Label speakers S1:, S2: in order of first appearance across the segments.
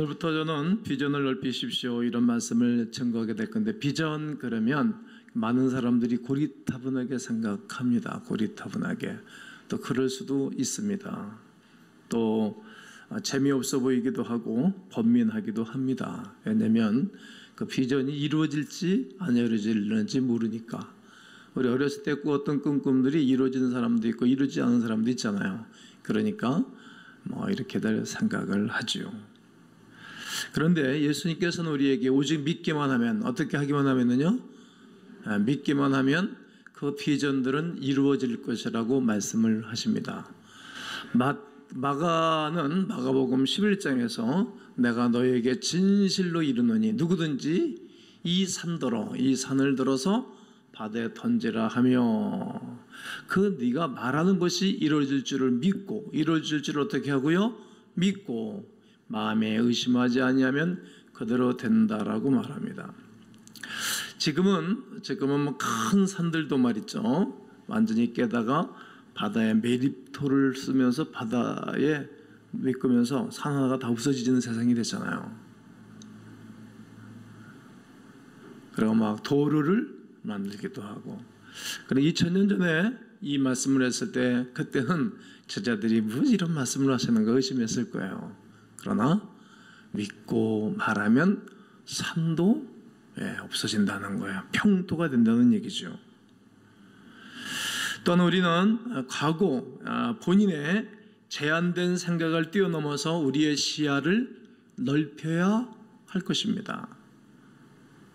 S1: 오늘부터 저는 비전을 넓히십시오 이런 말씀을 증거하게 될 건데, 비전 그러면 많은 사람들이 고리타분하게 생각합니다. 고리타분하게. 또 그럴 수도 있습니다. 또 재미없어 보이기도 하고 번민하기도 합니다. 왜냐하면 그 비전이 이루어질지 안 이루어질지 모르니까. 우리 어렸을 때 꾸었던 꿈들이 이루어지는 사람도 있고 이루어지지 않은 사람도 있잖아요. 그러니까 이렇게들 생각을 하죠. 그런데 예수님께서는 우리에게 오직 믿기만 하면, 어떻게 하기만 하면요? 믿기만 하면 그 비전들은 이루어질 것이라고 말씀을 하십니다. 마가는 마가복음 11장에서 내가 너에게 진실로 이르노니 누구든지 이 산을 들어서 바다에 던지라 하며, 그 네가 말하는 것이 이루어질 줄을 믿고, 이루어질 줄을 어떻게 하고요? 믿고 마음에 의심하지 아니하면 그대로 된다라고 말합니다. 지금은 큰 산들도 말이죠, 완전히 깨다가 바다에 매립토를 쓰면서 바다에 메꾸면서 산 하나가 다 없어지는 세상이 됐잖아요. 그리고 막 도로를 만들기도 하고. 그런데 2000년 전에 이 말씀을 했을 때, 그때는 제자들이 뭐 이런 말씀을 하시는가 의심했을 거예요. 그러나 믿고 말하면 산도 없어진다는 거예요. 평토가 된다는 얘기죠. 또한 우리는 과거 본인의 제한된 생각을 뛰어넘어서 우리의 시야를 넓혀야 할 것입니다.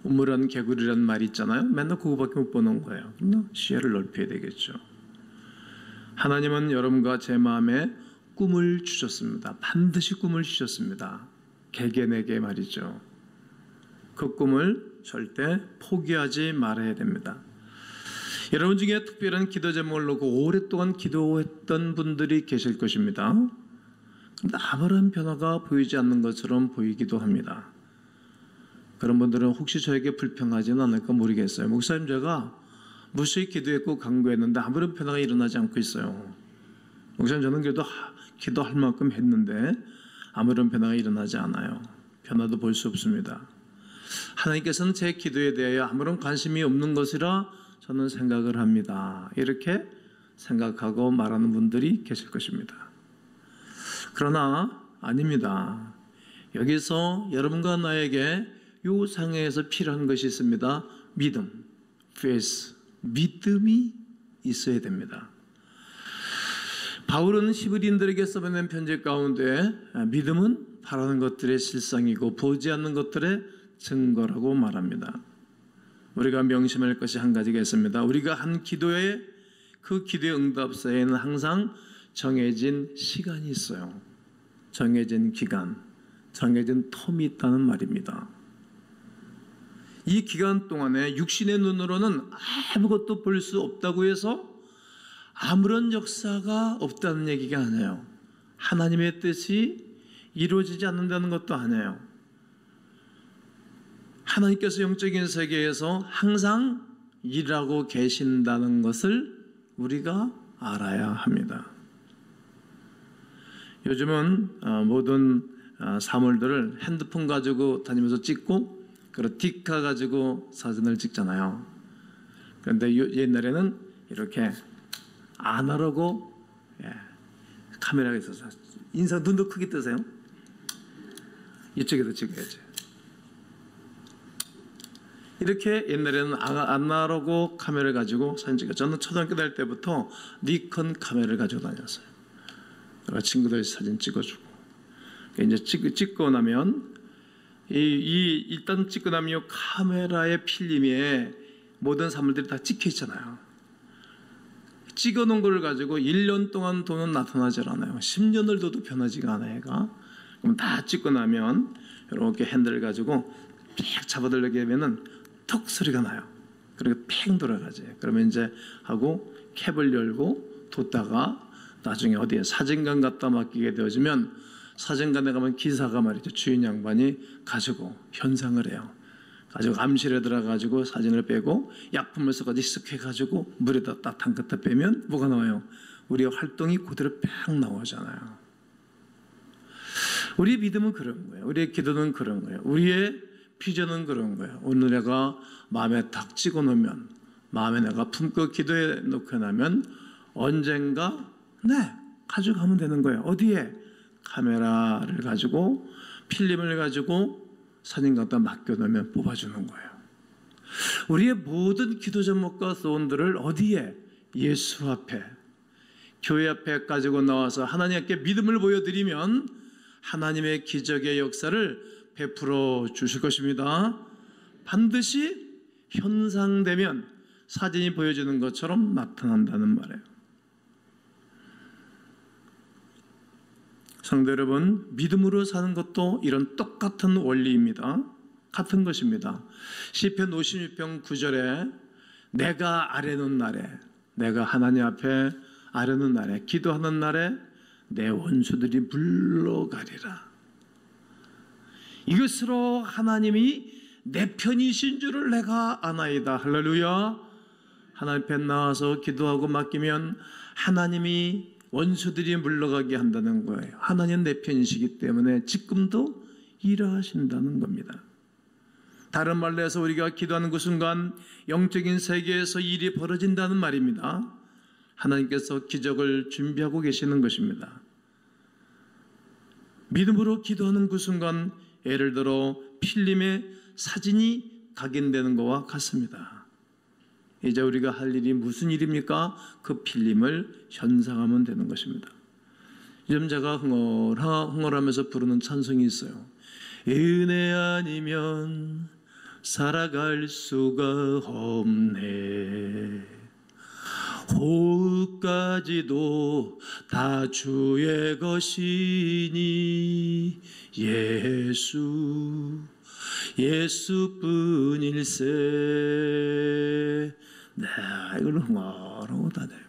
S1: 우물안 개구리라는 말이 있잖아요. 맨날 그거밖에 못 보는 거예요. 시야를 넓혀야 되겠죠. 하나님은 여러분과 제 마음에 꿈을 주셨습니다. 반드시 꿈을 주셨습니다. 개개에게 말이죠. 그 꿈을 절대 포기하지 말아야 됩니다. 여러분 중에 특별한 기도 제목을 놓고 오랫동안 기도했던 분들이 계실 것입니다. 그런데 아무런 변화가 보이지 않는 것처럼 보이기도 합니다. 그런 분들은 혹시 저에게 불평하지는 않을까 모르겠어요. 목사님, 제가 무수히 기도했고 간구했는데 아무런 변화가 일어나지 않고 있어요. 목사님, 저는 그래도 기도할 만큼 했는데 아무런 변화가 일어나지 않아요. 변화도 볼 수 없습니다. 하나님께서는 제 기도에 대하여 아무런 관심이 없는 것이라 저는 생각을 합니다. 이렇게 생각하고 말하는 분들이 계실 것입니다. 그러나 아닙니다. 여기서 여러분과 나에게 이 상황에서 필요한 것이 있습니다. 믿음, faith, 믿음이 있어야 됩니다. 바울은 히브리인들에게 써보낸 편지 가운데 믿음은 바라는 것들의 실상이고 보지 않는 것들의 증거라고 말합니다. 우리가 명심할 것이 한 가지가 있습니다. 우리가 한 기도에, 그 기도의 응답사에는 항상 정해진 시간이 있어요. 정해진 기간, 정해진 텀이 있다는 말입니다. 이 기간 동안에 육신의 눈으로는 아무것도 볼 수 없다고 해서 아무런 역사가 없다는 얘기가 아니에요. 하나님의 뜻이 이루어지지 않는다는 것도 아니에요. 하나님께서 영적인 세계에서 항상 일하고 계신다는 것을 우리가 알아야 합니다. 요즘은 모든 사물들을 핸드폰 가지고 다니면서 찍고, 그리고 디카 가지고 사진을 찍잖아요. 그런데 옛날에는 이렇게 아날로그 카메라가 있어서, 인상 눈도 크게 뜨세요. 이쪽에도 찍어야지. 이렇게 옛날에는 아날로그 카메라를 가지고 사진 찍어요. 저는 초등학교 다닐 때부터 니콘 카메라를 가지고 다녔어요. 친구들 사진 찍어주고, 이제 찍고 나면 일단 찍고 나면 카메라의 필름에 모든 사물들이 다 찍혀 있잖아요. 찍어놓은 걸 가지고 1년 동안 돈은 나타나지 않아요. 10년을 둬도 변하지가 않아요. 얘가. 그럼 다 찍고 나면 이렇게 핸들을 가지고 劈 잡아들려게 하면은 턱 소리가 나요. 그리고 팽 돌아가지. 그러면 이제 하고 캡을 열고 뒀다가 나중에 어디에 사진관 갖다 맡기게 되어지면, 사진관에 가면 기사가 말이죠, 주인 양반이 가지고 현상을 해요. 가지고 암실에 들어가지고 사진을 빼고 약품을 써가지고 희석해가지고 물에다 딱 담갔다 빼면 뭐가 나와요? 우리의 활동이 그대로 팍 나오잖아요. 우리의 믿음은 그런 거예요. 우리의 기도는 그런 거예요. 우리의 비전은 그런 거예요. 오늘 내가 마음에 탁 찍어 놓으면, 마음에 내가 품고 기도해 놓고 나면 언젠가 가져가면 되는 거예요. 어디에? 카메라를 가지고, 필름을 가지고 사진 갖다 맡겨놓으면 뽑아주는 거예요. 우리의 모든 기도 제목과 소원들을 어디에? 예수 앞에, 교회 앞에 가지고 나와서 하나님께 믿음을 보여드리면 하나님의 기적의 역사를 베풀어 주실 것입니다. 반드시 현상되면 사진이 보여주는 것처럼 나타난다는 말이에요. 성도 여러분, 믿음으로 사는 것도 이런 똑같은 원리입니다. 같은 것입니다. 시편 56편 9절에 내가 아뢰는 날에, 내가 하나님 앞에 아뢰는 날에, 기도하는 날에 내 원수들이 물러가리라. 이것으로 하나님이 내 편이신 줄을 내가 아나이다. 할렐루야. 하나님 앞에 나와서 기도하고 맡기면 하나님이 원수들이 물러가게 한다는 거예요. 하나님 내 편이시기 때문에 지금도 일하신다는 겁니다. 다른 말로 해서 우리가 기도하는 그 순간 영적인 세계에서 일이 벌어진다는 말입니다. 하나님께서 기적을 준비하고 계시는 것입니다. 믿음으로 기도하는 그 순간 예를 들어 필름에 사진이 각인되는 것과 같습니다. 이제 우리가 할 일이 무슨 일입니까? 그 필름을 현상하면 되는 것입니다. 요즘 제가 흥얼하면서 부르는 찬송이 있어요. 은혜 아니면 살아갈 수가 없네. 호흡까지도 다 주의 것이니 예수뿐일세. 네, 이걸 흥얼하고 다녀요.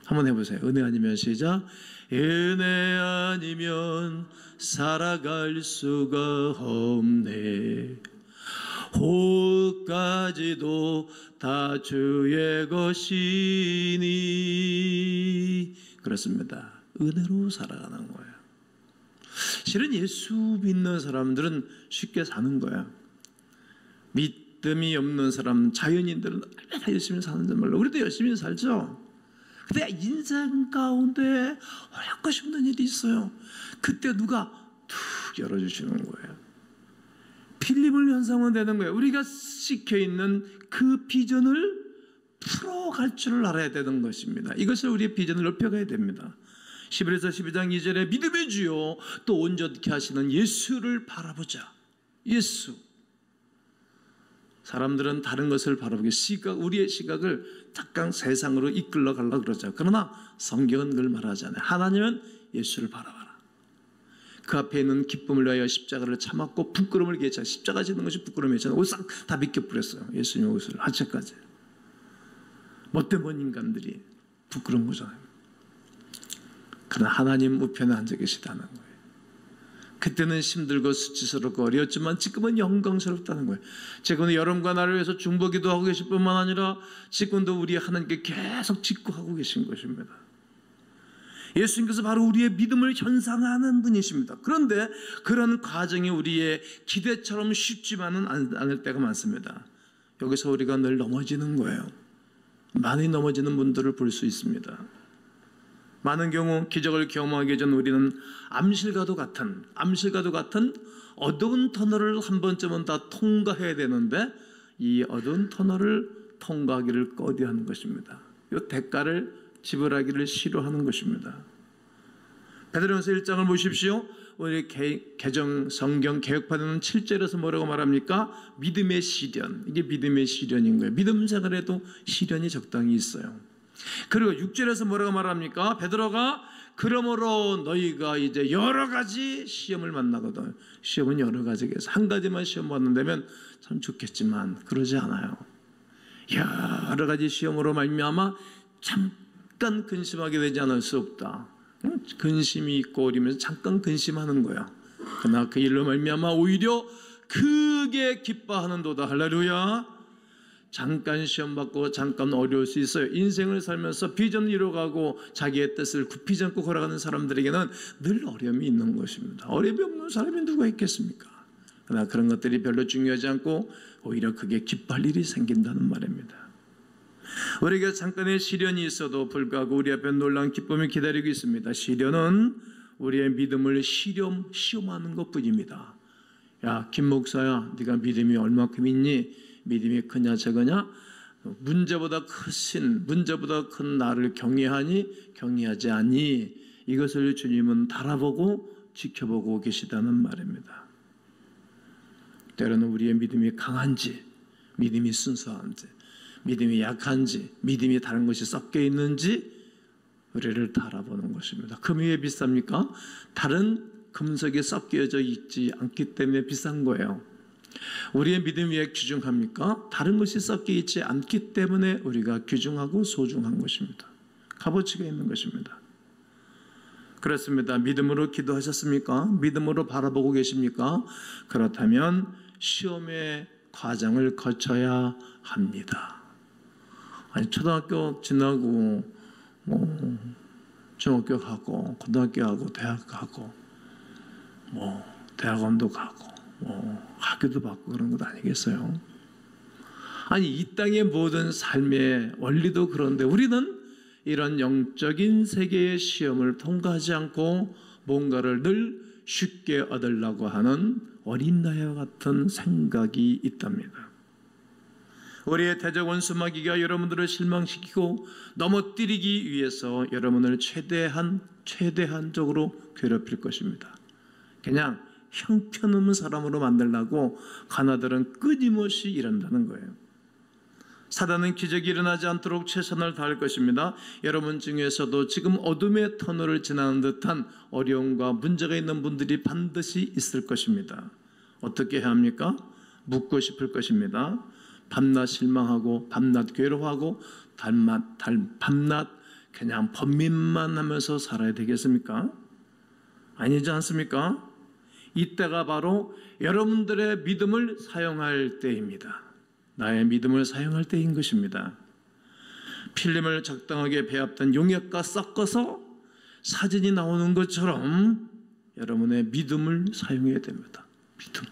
S1: 한번 해보세요. 은혜 아니면 시작. 은혜 아니면 살아갈 수가 없네. 호흡까지도 다 주의 것이니. 그렇습니다. 은혜로 살아가는 거예요. 실은 예수 믿는 사람들은 쉽게 사는 거야. 믿음이 없는 사람, 자연인들은 얼마나 열심히 사는지 몰라. 우리도 열심히 살죠. 근데 인생 가운데 어렵고 싶은 일이 있어요. 그때 누가 툭 열어주시는 거예요. 필름을 현상은 되는 거예요. 우리가 찍혀있는 그 비전을 풀어갈 줄을 알아야 되는 것입니다. 이것을 우리의 비전을 넓혀가야 됩니다. 11에서 12장 2절에 믿음의 주요 또 온전케 하시는 예수를 바라보자. 예수. 사람들은 다른 것을 바라보기, 우리의 시각을 잠깐 세상으로 이끌러 가려고 그러죠. 그러나 성경은 그걸 말하잖아요. 하나님은 예수를 바라봐라. 그 앞에 있는 기쁨을 위하여 십자가를 참았고 부끄러움을 개차. 십자가 지는 것이 부끄러움이잖아요. 옷 싹 다 벗겨버렸어요. 예수님 옷을 하체까지. 못된 인간들이 부끄러운 거잖아요. 그러나 하나님 우편에 앉아 계시다는 거예요. 그때는 힘들고 수치스럽고 어려웠지만 지금은 영광스럽다는 거예요. 지금은 여러분과 나를 위해서 중보기도 하고 계실 뿐만 아니라 지금도 우리 하나님께 계속 직구하고 계신 것입니다. 예수님께서 바로 우리의 믿음을 현상하는 분이십니다. 그런데 그런 과정이 우리의 기대처럼 쉽지만은 않을 때가 많습니다. 여기서 우리가 늘 넘어지는 거예요. 많이 넘어지는 분들을 볼 수 있습니다. 많은 경우 기적을 경험하기 전 우리는 암실과도 같은 어두운 터널을 한 번쯤은 다 통과해야 되는데 이 어두운 터널을 통과하기를 꺼려하는 것입니다. 이 대가를 지불하기를 싫어하는 것입니다. 베드로전서 1장을 보십시오. 우리 개정 성경 개혁판에는 7절에서 뭐라고 말합니까? 믿음의 시련. 이게 믿음의 시련인 거예요. 믿음 생활에도 시련이 적당히 있어요. 그리고 6절에서 뭐라고 말합니까? 베드로가 그러므로 너희가 이제 여러 가지 시험을 만나거든. 시험은 여러 가지겠어. 한 가지만 시험 받는다면 참 좋겠지만 그러지 않아요. 여러 가지 시험으로 말미암아 잠깐 근심하게 되지 않을 수 없다. 근심이 있고 어리면서 잠깐 근심하는 거야. 그러나 그 일로 말미암아 오히려 크게 기뻐하는도다. 할렐루야. 잠깐 시험 받고 잠깐 어려울 수 있어요. 인생을 살면서 비전을 이뤄가고 자기의 뜻을 굽히지 않고 걸어가는 사람들에게는 늘 어려움이 있는 것입니다. 어려움이 없는 사람이 누가 있겠습니까? 그러나 그런 것들이 별로 중요하지 않고 오히려 그게 기뻐할 일이 생긴다는 말입니다. 우리가 잠깐의 시련이 있어도 불구하고 우리 앞에 놀라운 기쁨이 기다리고 있습니다. 시련은 우리의 믿음을 시험하는 것뿐입니다. 야, 김 목사야, 네가 믿음이 얼마큼 있니? 믿음이 크냐 적으냐? 문제보다 큰 나를 경외하니 경외하지 않니? 이것을 주님은 바라보고 지켜보고 계시다는 말입니다. 때로는 우리의 믿음이 강한지, 믿음이 순수한지, 믿음이 약한지, 믿음이 다른 것이 섞여 있는지 우리를 바라보는 것입니다. 금이 왜 비쌉니까? 다른 금속이 섞여져 있지 않기 때문에 비싼 거예요. 우리의 믿음이 왜 귀중합니까? 다른 것이 섞여 있지 않기 때문에 우리가 귀중하고 소중한 것입니다. 값어치가 있는 것입니다. 그렇습니다. 믿음으로 기도하셨습니까? 믿음으로 바라보고 계십니까? 그렇다면 시험의 과정을 거쳐야 합니다. 아니, 초등학교 지나고 중학교 가고 고등학교 가고 대학 가고 대학원도 가고 학교도 받고 그런 것 아니겠어요? 아니, 이 땅의 모든 삶의 원리도 그런데 우리는 이런 영적인 세계의 시험을 통과하지 않고 뭔가를 늘 쉽게 얻으려고 하는 어린 나이와 같은 생각이 있답니다. 우리의 대적 원수 마귀가 여러분들을 실망시키고 넘어뜨리기 위해서 여러분을 최대한적으로 괴롭힐 것입니다. 그냥 형편없는 사람으로 만들려고 가나들은 끊임없이 일한다는 거예요. 사단은 기적이 일어나지 않도록 최선을 다할 것입니다. 여러분 중에서도 지금 어둠의 터널을 지나는 듯한 어려움과 문제가 있는 분들이 반드시 있을 것입니다. 어떻게 해야 합니까? 묻고 싶을 것입니다. 밤낮 실망하고 밤낮 괴로워하고 밤낮 그냥 번민만 하면서 살아야 되겠습니까? 아니지 않습니까? 이때가 바로 여러분들의 믿음을 사용할 때입니다. 나의 믿음을 사용할 때인 것입니다. 필름을 적당하게 배합된 용액과 섞어서 사진이 나오는 것처럼 여러분의 믿음을 사용해야 됩니다. 믿음.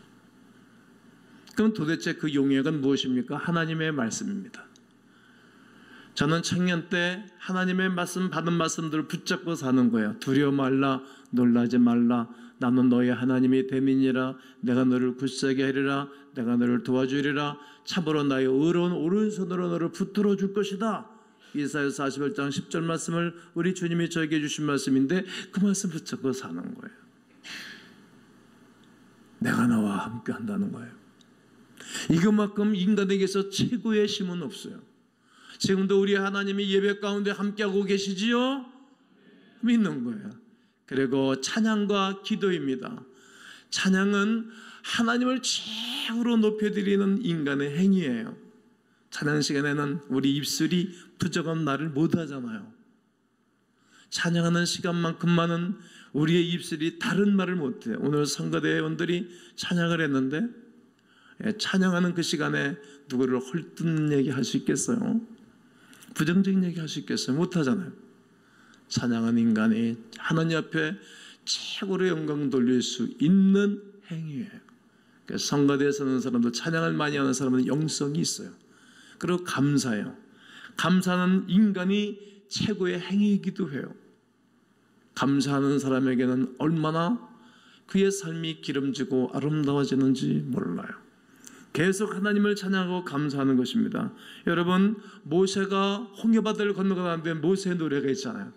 S1: 그럼 도대체 그 용액은 무엇입니까? 하나님의 말씀입니다. 저는 청년 때 하나님의 말씀, 받은 말씀들을 붙잡고 사는 거예요. 두려워 말라, 놀라지 말라. 나는 너의 하나님이 됨이니라. 내가 너를 굳세게 하리라. 내가 너를 도와주리라. 참으로 나의 의로운 오른손으로 너를 붙들어 줄 것이다. 이사야서 41장 10절 말씀을 우리 주님이 저에게 주신 말씀인데 그 말씀 붙잡고 사는 거예요. 내가 너와 함께 한다는 거예요. 이것만큼 인간에게서 최고의 힘은 없어요. 지금도 우리 하나님이 예배 가운데 함께하고 계시지요? 믿는 거예요. 그리고 찬양과 기도입니다. 찬양은 하나님을 최고로 높여드리는 인간의 행위예요. 찬양 시간에는 우리 입술이 부족한 말을 못하잖아요. 찬양하는 시간만큼만은 우리의 입술이 다른 말을 못해요. 오늘 성가대원들이 찬양을 했는데 찬양하는 그 시간에 누구를 헐뜯는 얘기 할 수 있겠어요? 부정적인 얘기 할 수 있겠어요? 못하잖아요. 찬양하는 인간이 하나님 앞에 최고로 영광 돌릴 수 있는 행위예요. 그러니까 성가대에 서는 사람들, 찬양을 많이 하는 사람은 영성이 있어요. 그리고 감사해요. 감사는 인간이 최고의 행위이기도 해요. 감사하는 사람에게는 얼마나 그의 삶이 기름지고 아름다워지는지 몰라요. 계속 하나님을 찬양하고 감사하는 것입니다. 여러분, 모세가 홍해바다를 건너가는데 모세의 노래가 있잖아요.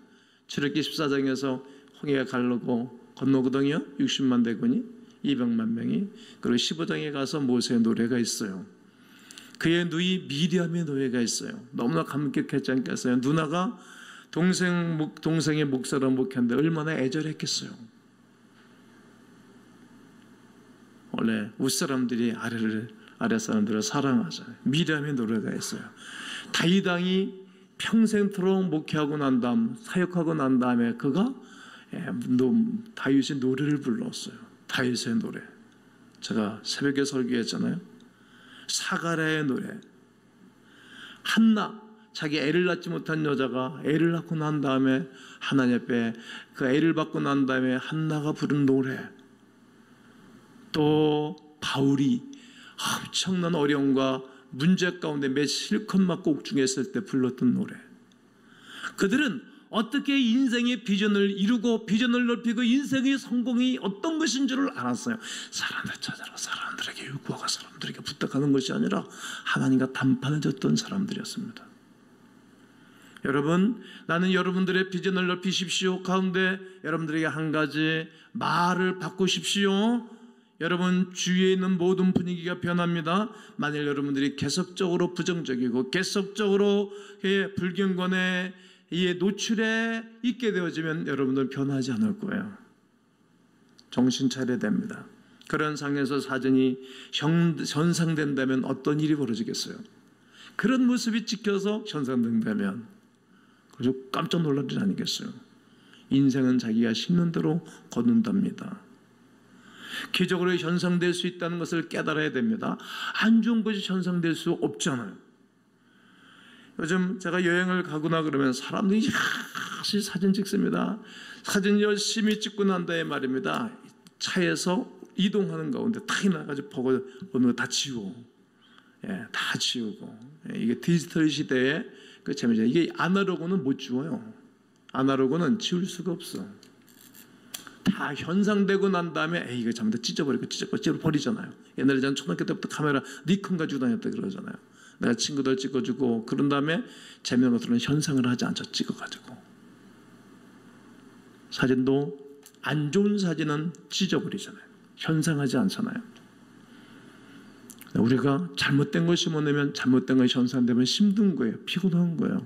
S1: 출애굽기 14장에서 홍해가 가르고 건너거든요. 60만 대군이 200만 명이. 그리고 15장에 가서 모세의 노래가 있어요. 그의 누이 미리암의 노래가 있어요. 너무나 감격했지 않겠어요? 누나가 동생의 목사로 목했는데 얼마나 애절했겠어요. 원래 윗사람들이 아랫사람들을 사랑하잖아요. 미리암의 노래가 있어요. 다윗 왕이 평생토록 목회하고 난 다음, 사역하고 난 다음에 그가 다윗의 노래를 불렀어요. 다윗의 노래. 제가 새벽에 설교했잖아요. 사가랴의 노래. 한나, 자기 애를 낳지 못한 여자가 애를 낳고 난 다음에 하나님 앞에 그 애를 받고 난 다음에 한나가 부른 노래, 또 바울이 엄청난 어려움과 문제 가운데 실컷 맞고 옥중했을 때 불렀던 노래, 그들은 어떻게 인생의 비전을 이루고 비전을 넓히고 인생의 성공이 어떤 것인 줄을 알았어요. 사람들 찾아라, 사람들에게 요구하고 사람들에게 부탁하는 것이 아니라 하나님과 단판을 졌던 사람들이었습니다. 여러분, 나는 여러분들의 비전을 넓히십시오 가운데 여러분들에게 한 가지 말을 바꾸십시오. 여러분 주위에 있는 모든 분위기가 변합니다. 만일 여러분들이 계속적으로 부정적이고 계속적으로 불경건에 노출에 있게 되어지면 여러분들 변하지 않을 거예요. 정신 차려야 됩니다. 그런 상에서 사전이 현상된다면 어떤 일이 벌어지겠어요? 그런 모습이 찍혀서 현상된다면 그래서 깜짝 놀랄 일 아니겠어요? 인생은 자기가 심는 대로 거둔답니다. 기적으로 현상될 수 있다는 것을 깨달아야 됩니다. 안 좋은 것이 현상될 수 없잖아요. 요즘 제가 여행을 가거나 그러면 사람들이 역시 사진 찍습니다. 사진 열심히 찍고 난 다음에 말입니다. 차에서 이동하는 가운데 탁이 나가지고 보고 어느 거 다 지우고, 다 지우고. 이게 디지털 시대에 그 재미죠. 이게 아날로그는 못 지워요. 아날로그는 지울 수가 없어. 다 현상되고 난 다음에 이거 잘못해 찢어버리고 버리잖아요. 옛날에 저는 초등학교 때부터 카메라 니콘 가지고 다녔다 그러잖아요. 내가 친구들 찍어주고 그런 다음에 재미있는 것들은 현상을 하지 않죠. 찍어가지고. 사진도 안 좋은 사진은 찢어버리잖아요. 현상하지 않잖아요. 우리가 잘못된 걸 심어내면 잘못된 것이 현상되면 힘든 거예요. 피곤한 거예요.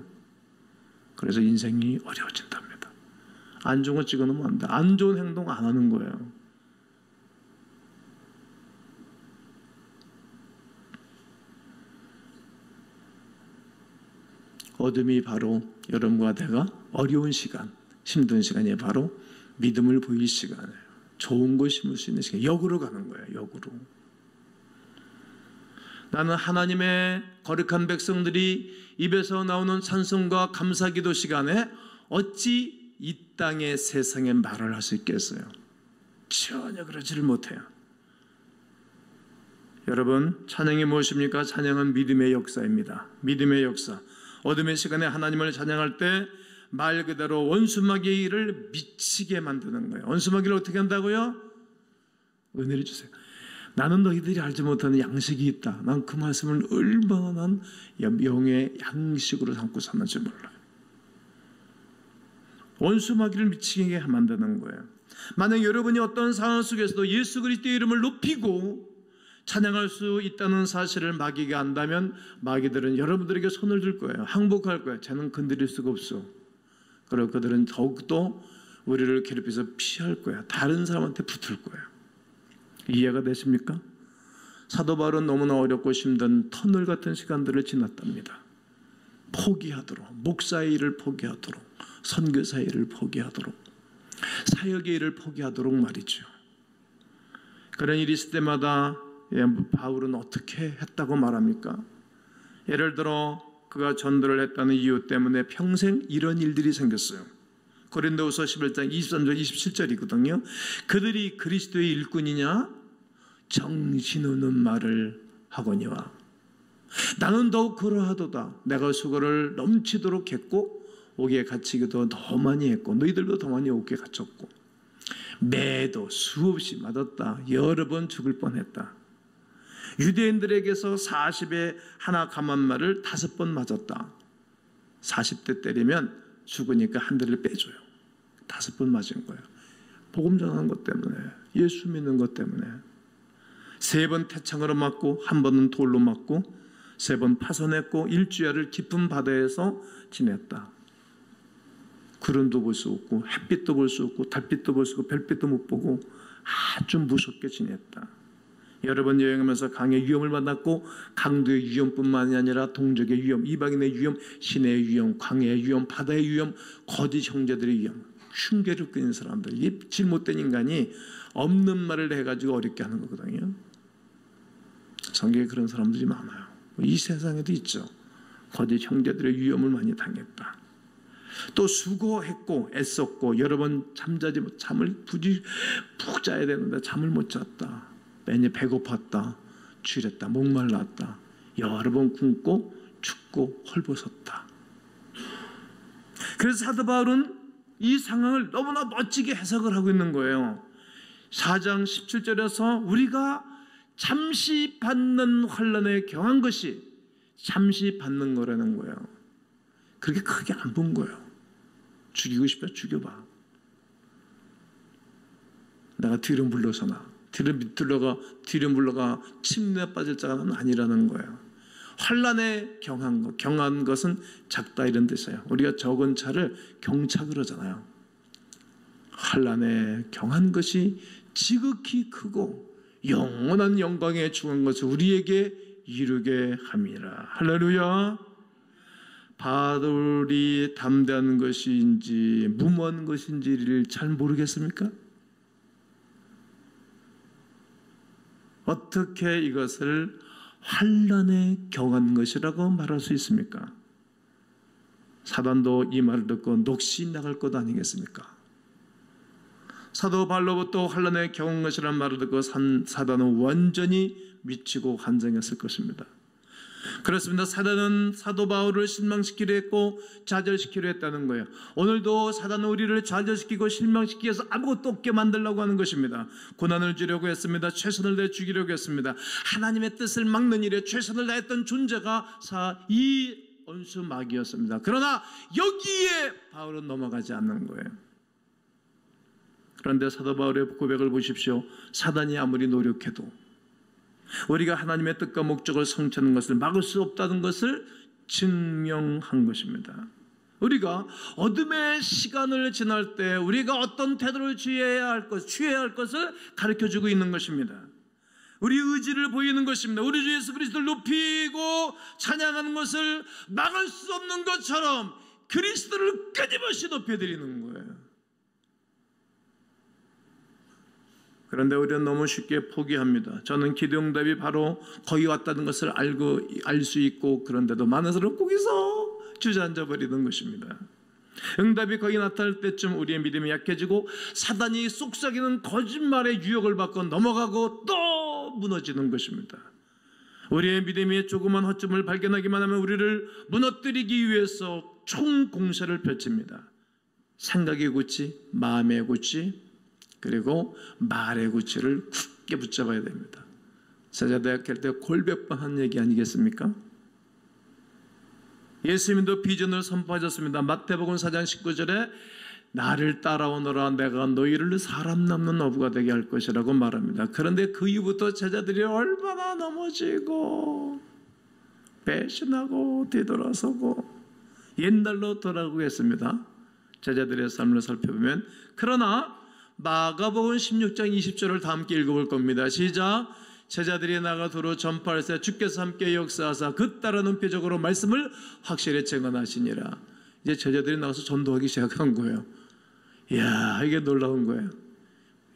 S1: 그래서 인생이 어려워진답니다. 안 좋은 거 찍어놓으면 안 돼. 안 좋은 행동 안 하는 거예요. 어둠이 바로 여러분과 내가 어려운 시간, 힘든 시간이 바로 믿음을 보일 시간이에요. 좋은 거 심을 수 있는 시간. 역으로 가는 거예요. 역으로. 나는 하나님의 거룩한 백성들이 입에서 나오는 찬송과 감사기도 시간에 어찌 이 땅의 세상에 말을 할 수 있겠어요? 전혀 그러지를 못해요. 여러분, 찬양이 무엇입니까? 찬양은 믿음의 역사입니다. 믿음의 역사. 어둠의 시간에 하나님을 찬양할 때 말 그대로 원수마귀를 미치게 만드는 거예요. 원수마귀를 어떻게 한다고요? 은혜를 주세요. 나는 너희들이 알지 못하는 양식이 있다. 난 그 말씀을 얼마나 난 명의 양식으로 삼고 샀는지 몰라요. 원수마귀를 미치게 만드는 거예요. 만약 여러분이 어떤 상황 속에서도 예수 그리스도의 이름을 높이고 찬양할 수 있다는 사실을 마귀가 안다면 마귀들은 여러분들에게 손을 들 거예요. 항복할 거예요. 쟤는 건드릴 수가 없어. 그리고 그들은 더욱더 우리를 괴롭혀서 피할 거야. 다른 사람한테 붙을 거예요. 이해가 되십니까? 사도 바울은 너무나 어렵고 힘든 터널 같은 시간들을 지났답니다. 포기하도록, 목사의 일을 포기하도록, 선교사의 일을 포기하도록, 사역의 일을 포기하도록 말이죠. 그런 일이 있을 때마다 바울은 어떻게 했다고 말합니까? 예를 들어 그가 전도를 했다는 이유 때문에 평생 이런 일들이 생겼어요. 고린도후서 11장 23절 27절이거든요. 그들이 그리스도의 일꾼이냐? 정신없는 말을 하거니와 나는 더욱 그러하도다. 내가 수고를 넘치도록 했고 옥에 갇히기도 더 많이 했고 너희들도 더 많이 옥에 갇혔고 매도 수없이 맞았다. 여러 번 죽을 뻔했다. 유대인들에게서 40에 하나 감한 말을 5번 맞았다. 40대 때리면 죽으니까 한 대를 빼줘요. 5번 맞은 거예요. 복음 전하는 것 때문에, 예수 믿는 것 때문에. 3번 태창으로 맞고 1번은 돌로 맞고 3번 파손했고 일주일을 깊은 바다에서 지냈다. 구름도 볼 수 없고 햇빛도 볼 수 없고 달빛도 볼 수 없고 별빛도 못 보고 아주 무섭게 지냈다. 여러 번 여행하면서 강의 위험을 만났고 강도의 위험뿐만이 아니라 동족의 위험, 이방인의 위험, 시내의 위험, 광야의 위험, 바다의 위험, 거짓 형제들의 위험, 흉계를 끄는 사람들. 이 잘못된 인간이 없는 말을 해가지고 어렵게 하는 거거든요. 성경에 그런 사람들이 많아요. 이 세상에도 있죠. 거짓 형제들의 위험을 많이 당했다. 또 수고했고 애썼고 여러 번 잠을 푹 자야 되는데 잠을 못 잤다. 매일 배고팠다. 취했다. 목말랐다. 여러 번 굶고 춥고 헐벗었다. 그래서 사도 바울은 이 상황을 너무나 멋지게 해석을 하고 있는 거예요. 4장 17절에서 우리가 잠시 받는 환난에 경한 것이 잠시 받는 거라는 거예요. 그렇게 크게 안 본 거예요. 죽이고 싶어 죽여봐. 내가 뒤로 물러서나 뒤로 물러가 침내에 빠질 자가 아니라는 거예요. 환난에 경한 것은 작다 이런 뜻이에요. 우리가 적은 차를 경차 그러잖아요. 환난에 경한 것이 지극히 크고 영원한 영광에 중한 것을 우리에게 이루게 함이라. 할렐루야. 바울이 담대한 것인지 무모한 것인지를 잘 모르겠습니까? 어떻게 이것을 환난에 경한 것이라고 말할 수 있습니까? 사단도 이 말을 듣고 녹시 나갈 것 아니겠습니까? 사도 바울로부터 환난에 경한 것이라는 말을 듣고 사단은 완전히 미치고 환장했을 것입니다. 그렇습니다. 사단은 사도 바울을 실망시키려 했고 좌절시키려 했다는 거예요. 오늘도 사단은 우리를 좌절시키고 실망시키기 위해서 아무것도 없게 만들려고 하는 것입니다. 고난을 주려고 했습니다. 최선을 다해 죽이려고 했습니다. 하나님의 뜻을 막는 일에 최선을 다했던 존재가 이 원수 마귀였습니다. 그러나 여기에 바울은 넘어가지 않는 거예요. 그런데 사도 바울의 고백을 보십시오. 사단이 아무리 노력해도 우리가 하나님의 뜻과 목적을 성취하는 것을 막을 수 없다는 것을 증명한 것입니다. 우리가 어둠의 시간을 지날 때 우리가 어떤 태도를 취해야 할 것을 가르쳐주고 있는 것입니다. 우리 의지를 보이는 것입니다. 우리 주 예수 그리스도를 높이고 찬양하는 것을 막을 수 없는 것처럼 그리스도를 끊임없이 높여드리는 거예요. 그런데 우리는 너무 쉽게 포기합니다. 저는 기도응답이 바로 거기 왔다는 것을 알 수 있고 그런데도 많은 사람은 거기서 주저앉아 버리는 것입니다. 응답이 거기 나타날 때쯤 우리의 믿음이 약해지고 사단이 속삭이는 거짓말의 유혹을 받고 넘어가고 또 무너지는 것입니다. 우리의 믿음이 조그만 허점을 발견하기만 하면 우리를 무너뜨리기 위해서 총공세를 펼칩니다. 생각의 구치, 마음의 구치, 그리고 말의 구치를 굳게 붙잡아야 됩니다. 세자대학 할 때 골백번 한 얘기 아니겠습니까? 예수님도 비전을 선포하셨습니다. 마태복음 4장 19절에 나를 따라오너라 내가 너희를 사람 남는 어부가 되게 할 것이라고 말합니다. 그런데 그 이후부터 제자들이 얼마나 넘어지고 배신하고 뒤돌아서고 옛날로 돌아가고 했습니다. 제자들의 삶을 살펴보면. 그러나 마가복음 16장 20절을 다 함께 읽어볼 겁니다. 시작. 제자들이 나가 도로 전파할세 주께서 함께 역사하사 그 따르는 표적으로 말씀을 확실히 증언하시니라. 이제 제자들이 나가서 전도하기 시작한 거예요. 이야, 이게 놀라운 거예요.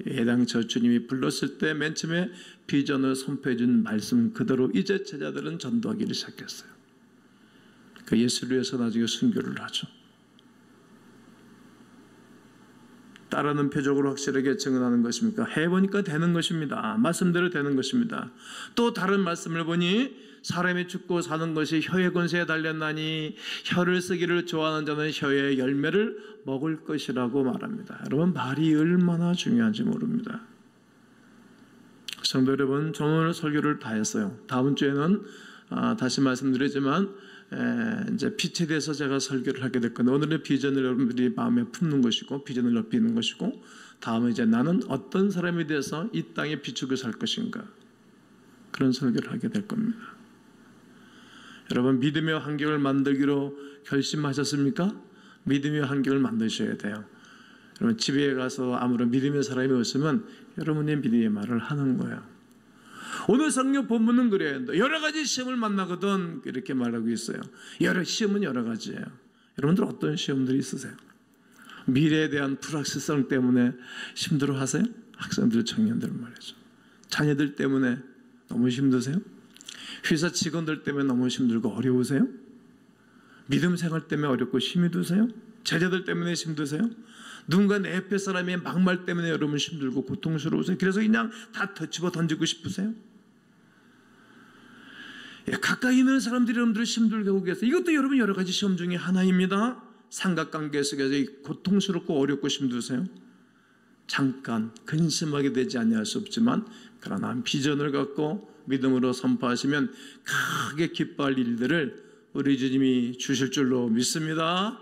S1: 해당처 주님이 불렀을 때 맨 처음에 비전을 선포해 준 말씀 그대로 이제 제자들은 전도하기를 시작했어요. 그 예수를 위해서 나중에 순교를 하죠. 따르는 표적으로 확실하게 증언하는 것입니까? 해보니까 되는 것입니다. 말씀대로 되는 것입니다. 또 다른 말씀을 보니 사람이 죽고 사는 것이 혀의 권세에 달렸나니 혀를 쓰기를 좋아하는 자는 혀의 열매를 먹을 것이라고 말합니다. 여러분, 말이 얼마나 중요한지 모릅니다. 성도 여러분, 저는 오늘 설교를 다 했어요. 다음 주에는 다시 말씀드리지만 이제 빛에 대해서 제가 설교를 하게 될 건데, 오늘의 비전을 여러분들이 마음에 품는 것이고 비전을 넓히는 것이고, 다음에 이제 나는 어떤 사람이 돼서 이 땅에 비추고 살 것인가, 그런 설교를 하게 될 겁니다. 여러분, 믿음의 환경을 만들기로 결심하셨습니까? 믿음의 환경을 만드셔야 돼요. 여러분, 집에 가서 아무런 믿음의 사람이 없으면 여러분의 믿음의 말을 하는 거예요. 오늘 성경 본문은 그래요. 여러 가지 시험을 만나거든 이렇게 말하고 있어요. 시험은 여러 가지예요. 여러분들 어떤 시험들이 있으세요? 미래에 대한 불확실성 때문에 힘들어하세요? 학생들, 청년들 말이죠. 자녀들 때문에 너무 힘드세요? 회사 직원들 때문에 너무 힘들고 어려우세요? 믿음 생활 때문에 어렵고 힘이 드세요? 제자들 때문에 힘드세요? 누군가 내 옆에 사람의 막말 때문에 여러분 힘들고 고통스러우세요? 그래서 그냥 다 집어 던지고 싶으세요? 가까이 있는 사람들이 여러분들을 힘들게 하고 계세요. 이것도 여러분 여러 가지 시험 중에 하나입니다. 삼각관계 속에서 고통스럽고 어렵고 힘드세요? 잠깐 근심하게 되지 아니할 수 없지만 그러나 비전을 갖고 믿음으로 선포하시면 크게 기뻐할 일들을 우리 주님이 주실 줄로 믿습니다.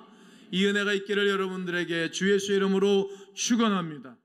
S1: 이 은혜가 있기를 여러분들에게 주 예수의 이름으로 축원합니다.